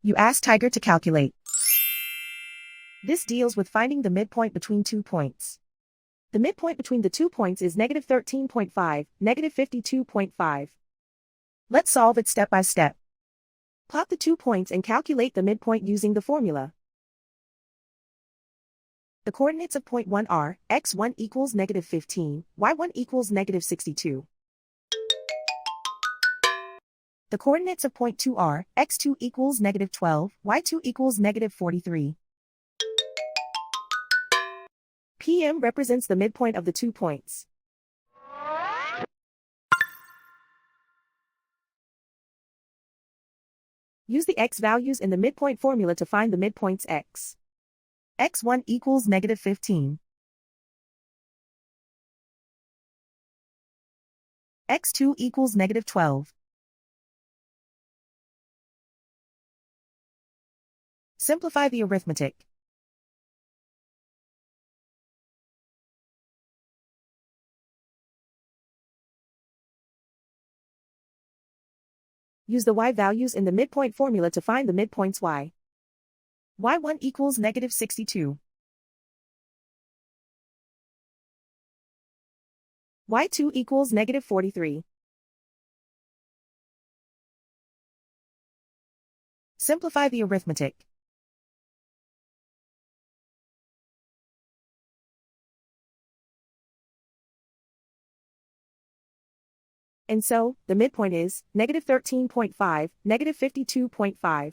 You ask Tiger to calculate. This deals with finding the midpoint between 2 points. The midpoint between the 2 points is -13.5, -52.5. Let's solve it step by step. Plot the 2 points and calculate the midpoint using the formula. The coordinates of point 1 are, x1 equals -15, y1 equals -62. The coordinates of point 2 are, x2 equals -12, y2 equals -43. PM represents the midpoint of the 2 points. Use the x values in the midpoint formula to find the midpoints x. x1 equals -15. x2 equals -12. Simplify the arithmetic. Use the y values in the midpoint formula to find the midpoints y. y1 equals -62. y2 equals -43. Simplify the arithmetic. And so, the midpoint is -13.5, -52.5.